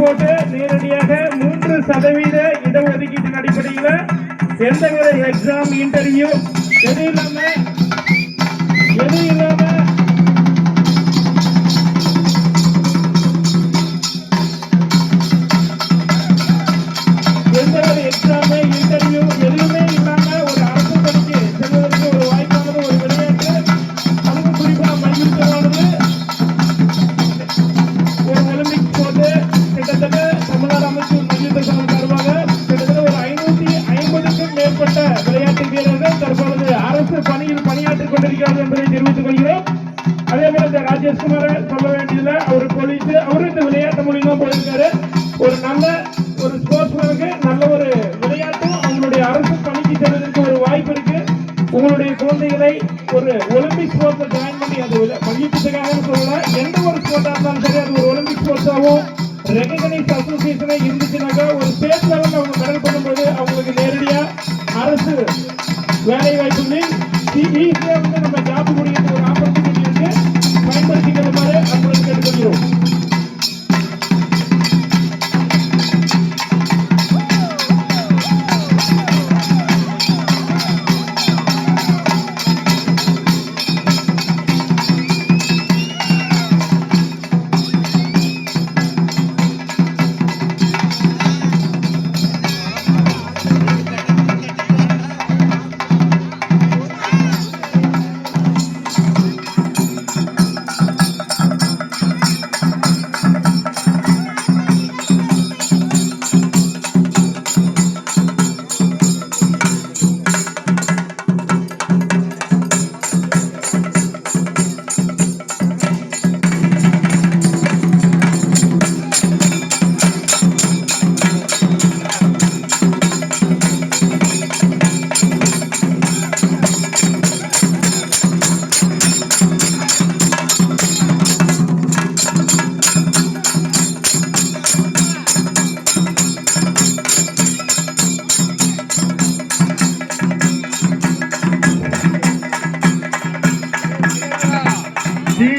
போட்டு நேரடியாக 3% இடஒதுக்கீட்டின் அடிப்படையில் எந்த ஒரு எக்ஸாம் இன்டர்வியூ எது இல்லாம எந்த ஒரு எக்ஸாம் இன்டர்வியூ எதுவுமே இல்லாம ஒரு அரசு பணிக்கு செல்வதற்கு ஒரு வாய்ப்பானது ஒரு விளையாட்டு. அதுவும் குறிப்பாக மல்யுத்தமானது ஒரு ஒலிம்பிக் போட்டு கிட்டத்தட்ட தமிழ்நாடு அமைச்சர் மல்யுத்த சங்கம் சார்பாக கிட்டத்தட்ட ஒரு 550க்கும் மேற்பட்ட விளையாட்டு வீரர்கள் தற்பொழுது அரசு பணியில் பணியாற்றிக் கொண்டிருக்கிறார்கள் என்பதை தெரிவித்துக் கொள்கிறோம். அதே போல இந்த ராஜேஷ்குமார சொல்ல வேண்டியதில்லை, அவர் போலீஸ், அவரு இந்த விளையாட்டு மூலியமா போயிருக்காரு. ஒரு நல்ல ஒரு ஸ்போர்ட்ஸ்மேனுக்கு நல்ல ஒரு விளையாட்டும் அவங்களுடைய அரசு பணிக்கு செல்வதற்கு ஒரு வாய்ப்பு இருக்கு. உங்களுடைய குழந்தைகளை ஒரு ஒலிம்பிக் ஸ்போர்ட்ஸ்ல ஜாயின் பண்ணி அது மல்யுத்தத்துக்காக சொல்லல, எந்த ஒரு ஸ்போர்ட்டா இருந்தாலும் சரி அது ஒரு ஒலிம்பிக் ஸ்போர்ட்ஸாகவும் ரெகனைஸ் அசோசியேஷனா இருந்துச்சுனாக்கா ஒரு ஸ்டேட் லெவலில் அவங்க மெடல் பண்ணும்போது அவங்களுக்கு நேரடியா அரசு வேலை வாய்ப்பு ஈஸியா நம்ம ஜாப் முடிய ஒரு ஆப்பர்ச்சுனிட்டி இருக்கு. பயன்படுத்திக்கிறதுமாறு அவங்களுக்கு கேட்டுக்கொள்கிறோம்.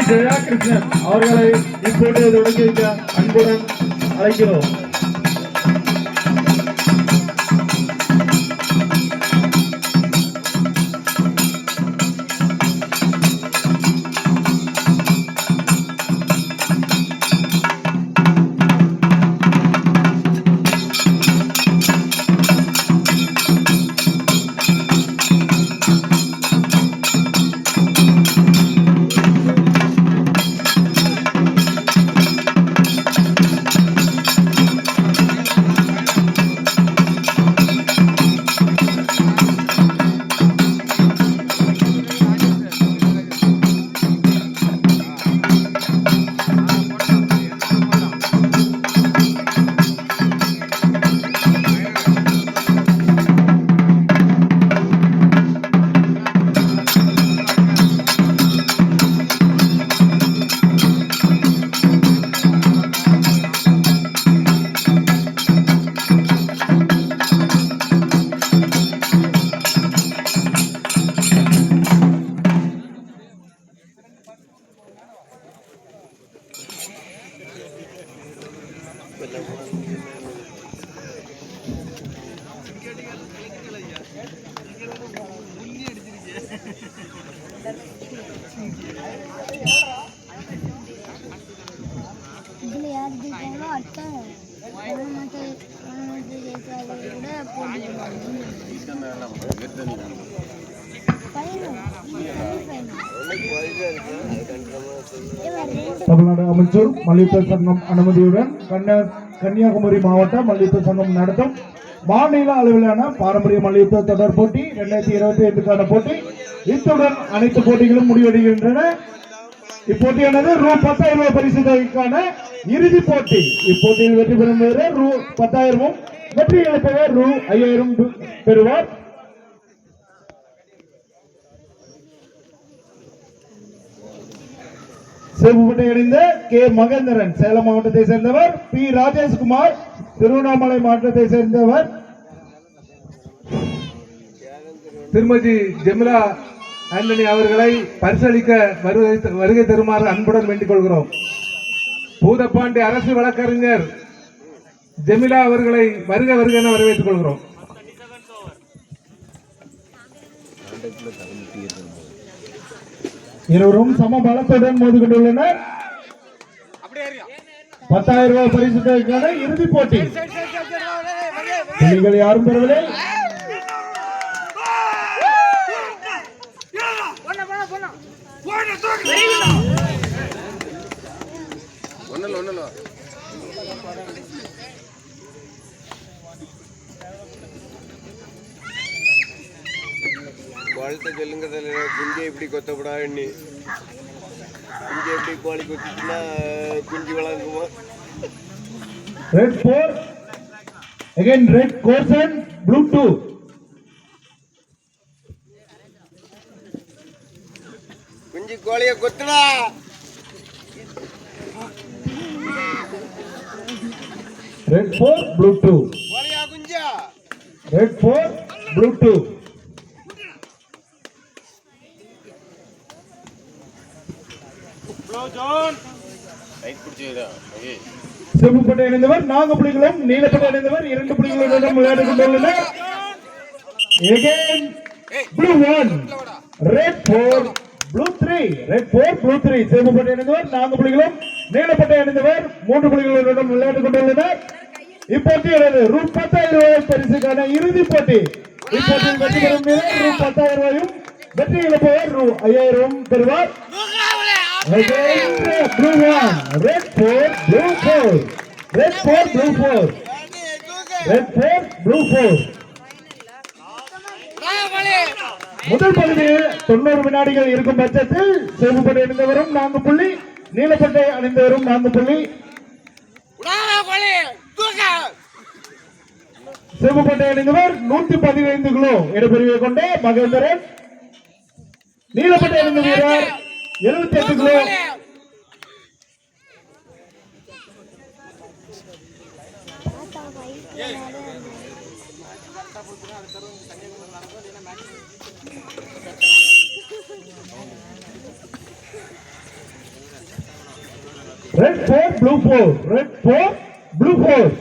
ஜெயாகிருஷ்ணன் அவர்களை இப்போது தொடங்கி வைக்க அன்புடன் அழைக்கிறோம். தமிழ்நாடு அமைச்சர் மல்யுத்த சங்கம் அனுமதியுடன் கன்னியாகுமரி மாவட்ட மல்யுத்த சங்கம் நடத்தும் மாநில அளவிலான பாரம்பரிய மல்யுத்த தொடர் போட்டி 2025க்கான போட்டி இத்துடன் அனைத்து போட்டிகளும் முடிவடைகின்றன. இப்போட்டியானது ரூ. 10,000 பரிசு தொகைக்கான இறுதி போட்டி. இப்போட்டியில் வெற்றி பெறும் ரூ. 10,000 வெற்றி இழப்பவர் ரூ. 5,000 பெறுவார். சிவப்பட்டை அணிந்த கே மகேந்திரன் சேலம் மாவட்டத்தை சேர்ந்தவர். பி ராஜேஷ்குமார் திருவண்ணாமலை மாவட்டத்தை சேர்ந்தவர். திருமதி ஜெமிலா ஆண்டனி அவர்களை பரிசளிக்க வருகை தருமாறு அன்புடன் வேண்டிக் கொள்கிறோம். பூதப்பாண்டி அரசு வழக்கறிஞர் ஜெமிலா அவர்களை வருக வருக என வரவேற்றுக் கொள்கிறோம். இருவரும் சம பலத்துடன் மோதிக்கொண்டுள்ளனர். 10,000 ரூபாய் பரிசுக்கான இறுதிப் போட்டி. புள்ளிகள் யாரும் பெறவில்லை. வாழ்த்து சொல்லுங்க தலைவர். குஞ்சு எப்படி கொத்தப்படாது, குஞ்சு எப்படி கோழி கொத்திச்சுன்னா குஞ்சு வளங்குமா? Red 4 again, red Corson, blue 2. குஞ்சு கோழியை கொத்துடா. Red 4, blue 2. கோழியா குஞ்சா? Red 4, blue 2. சிவப்பட்டை அணிந்தவர் 4 புள்ளிகளும், நீலப்பட்டை அணிந்தவர் 2 புள்ளிகளுடன் விளையாடிக் கொண்டுள்ளனர். Again, blue 1, red 4, blue 3. Red 4, blue 3. சிவப்பட்டை அணிந்தவர் 4 புள்ளிகளும், நீலப்பட்டை அணிந்தவர் 3 புள்ளிகளுடன் விளையாடிக் கொண்டுள்ளனர். இப்போட்டியானது ரூ. 10,000 ரூபாய் பரிசுக்கான இறுதிப் போட்டி. இப்போட்டியில் வெற்றி பெறும் வீரர் ரூ. 10,000 ரூபாயும், வெற்றி இழப்பவர் ரூ. 5,000 பெறுவார். Again, blue 1, red 4, blue 4. Red 4, blue 4. Red 4, blue 4. முதல் பகுதியில் 90 வினாடிகள் இருக்கும் பட்சத்தில் சிவப்பட்டை அணிந்தவரும் 4 புள்ளி, நீலப்பட்டை அணிந்தவரும் 4 புள்ளி. சிவப்பட்டை அணிந்தவர் 115 கிலோ எடைப்பிரிவை கொண்ட மகேந்திரன். நீலப்பட்டை அணிந்த வீரர் 78 kilo. Red 4, blue 4. Red 4, blue 4.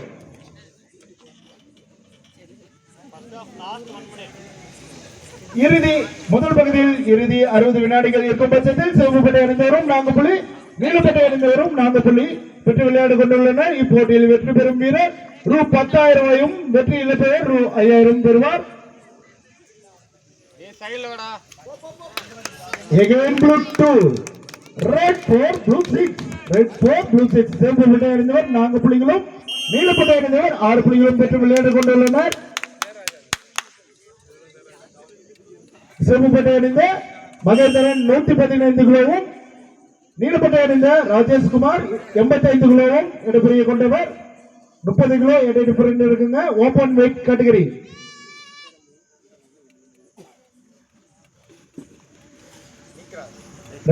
இறுதி முதல் பகுதியில் இறுதி 60 வினாடிகள் இருக்கும் பட்சத்தில் சிவப்பட்டை அணிந்தவரும் 4 புள்ளி, நீலப்பட்டை அணிந்தவரும் 4 புள்ளி பெற்று விளையாடிக் கொண்டுள்ளனர். இப்போட்டியில் வெற்றி பெறும் வீரர் ரூ. 10,000 ரூபாயும், வெற்றி இழப்பவர் ரூ. 5,000 பெறுவார். Again, blue 2, red 4, blue 6. Red 4, blue 6. சிவப்பட்டை அணிந்தவர் 4 புள்ளிகளும், நீலப்பட்டை அணிந்தவர் 6 புள்ளிகளும் பெற்று விளையாடிக் கொண்டுள்ளனர். சிவப்பட்டை அணிந்த மகேந்திரன் 115 கிலோவும், நீலப்பட்டை அணிந்த ராஜேஷ்குமார் 85 கிலோவும் எடைப்பிரிவை கொண்டவர். 30 கிலோ எடை டிஃபரண்ட் இருக்குங்க. Open weight category.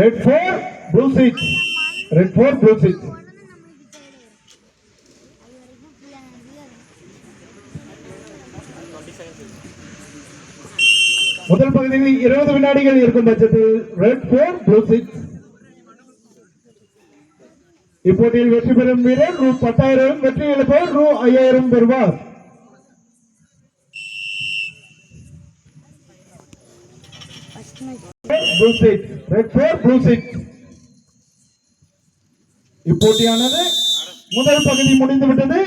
Red 4, blue 6. Red 4, blue 6. முதல் பகுதியில் 20 வினாடிகள் இருக்கும் பட்சத்தில் ரெட் 4, blue 6. இப்போட்டியில் வெற்றி பெறும் வீரர் ரூ. 10,000, வெற்றி இழப்பவர் ரூ. 5,000 பெறுவார். Blue 6, red 4, blue 6. இப்போட்டியானது முதல் பகுதி முடிந்துவிட்டது.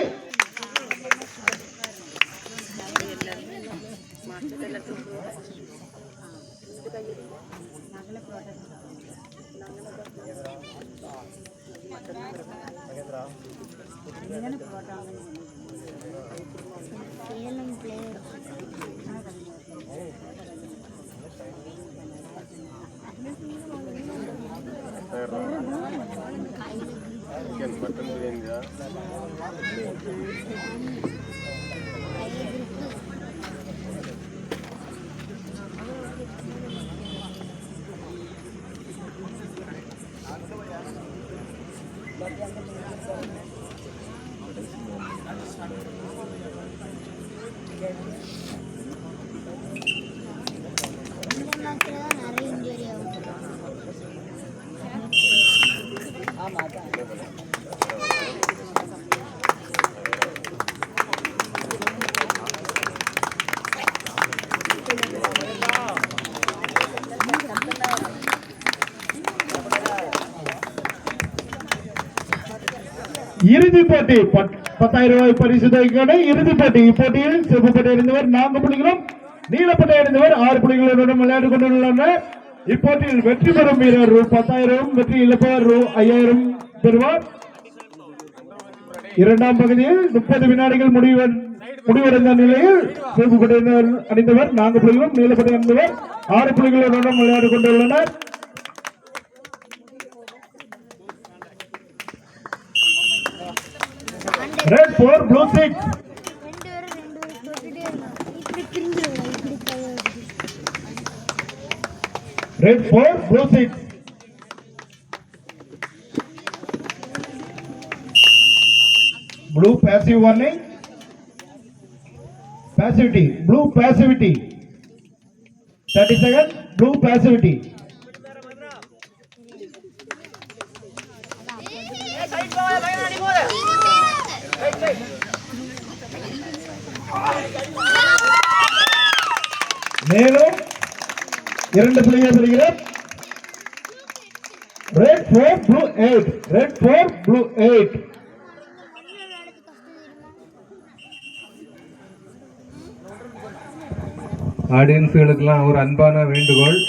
மட்டன் பிரியாணியா? இறுதிப் போட்டி 10,000 ரூபாய் பரிசு தொகைக்கான இறுதிப் போட்டி. இப்போட்டியில் சிவப்பு பட்டை அணிந்தவர் 4 புள்ளிகளும் நீலப்பட்டை அணிந்தவர் 6 புள்ளிகளுடன் விளையாடிக் கொண்டுள்ளனர். இப்போட்டியில் வெற்றி பெறும் வீரர் ரூ 10,000, வெற்றி இழப்பவர் ரூ 5,000 பெறுவார். இரண்டாம் பகுதியில் 30 வினாடிகள் முடிவடைந்த நிலையில் சிவப்பு பட்டை அணிந்தவர் 4 புள்ளிகளும் நீலப்பட்டை அணிந்தவர் 6 புள்ளிகளுடன் விளையாடிக் கொண்டுள்ளனர். Red 4, blue 6. Red 4, blue 6. Blue passive warning. Passivity. Blue passivity. 30 seconds. Blue passivity. மேலும் 2 புள்ளிகள் பெறுகிறார். Red 4, blue 8. Red 4, blue 8. ஆடியன்ஸுகளுக்கெல்லாம் ஒரு அன்பான வேண்டுகோள்,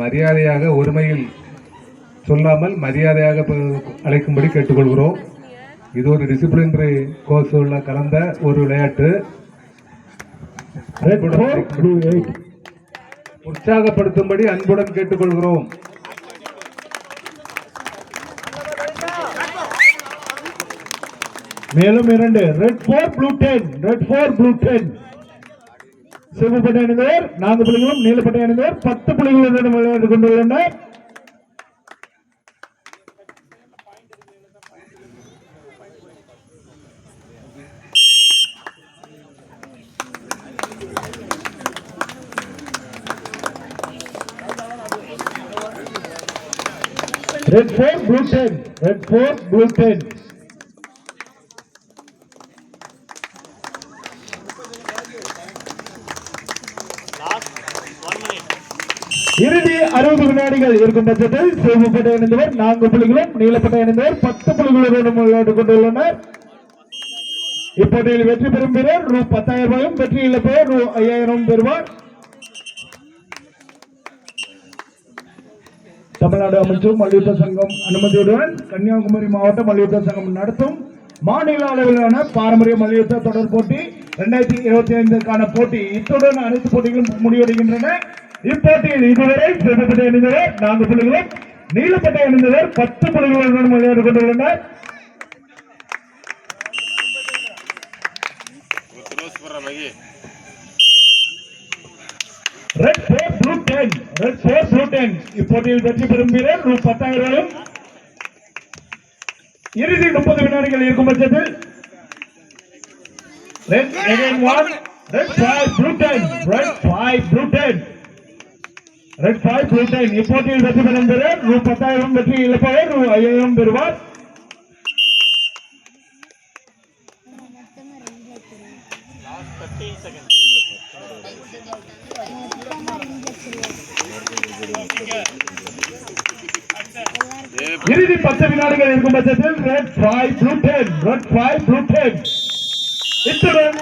மரியாதையாக ஒருமையில் சொல்லாமல் மரியாதையாக அழைக்கும்படி கேட்டுக்கொள்கிறோம். இது ஒரு டிசிப்ளினரி கோர்ஸ் உள்ள கலந்த ஒரு விளையாட்டு. உற்சாகப்படுத்தும்படி அன்புடன் கேட்டுக்கொள்கிறோம். மேலும் 2 Red 4, blue 10. Red 4, blue 10. சிவப்பு பட்டை அணிந்தவர் 4 புள்ளிகளும் நீலப்பட்டை அணிந்தவர் 10 புள்ளிகளுடன் விளையாடிக் கொண்டுள்ளனர். Red 4, blue 10. Red 4, blue 10. இறுதி 60 வினாடிகள் இருக்கும் பட்சத்தில் சிவப்பு பட்டை அணிந்தவர் 4 புள்ளிகளும் நீலப்பட்டை அணிந்தவர் 10 புள்ளிகளுடன் விளையாடிக் கொண்டுள்ளனர். இப்போட்டியில் வெற்றி பெறும் வீரர் ரூ 10,000 ரூபாயும், வெற்றி இழப்பவர் ரூ 5,000 பெறுவார். தமிழ்நாடு அமைச்சர் மல்யுத்த சங்கம் அனுமதியுடன் கன்னியாகுமரி மாவட்ட மல்யுத்த சங்கம் நடத்தும் மாநில அளவிலான பாரம்பரிய மல்யுத்த தொடர் போட்டி 2025க்கான போட்டி இத்துடன் அனைத்து போட்டிகளும் முடிவடைகின்றன. இப்போட்டியில் இதுவரை சிவப்பு பட்டை அணிந்தவர் 4 புள்ளிகளும் நீலப்பட்டை அணிந்தவர் 10 புள்ளிகளுடன் விளையாடிக் கொண்டுள்ளனர். Red 4, blue 10. Red 4, blue 10. இப்போட்டியில் வெற்றி பெறும் வீரர் ரூ 10,000. இறுதி 30 வினாடிகள் இருக்கும் பட்சத்தில் Red again 1. Red 5, blue 10. Red 5, blue 10. Red 5, blue 10. இப்போட்டியில் வெற்றி பெறும் வீரர் ரூ 10,000, வெற்றி இழப்பவர் ரூ 5,000 பெறுவார். இறுதி 10 வினாடிகள் இருக்கும் பட்சத்தில் Red 5, blue 10. Red 5, blue 10. இத்துடன்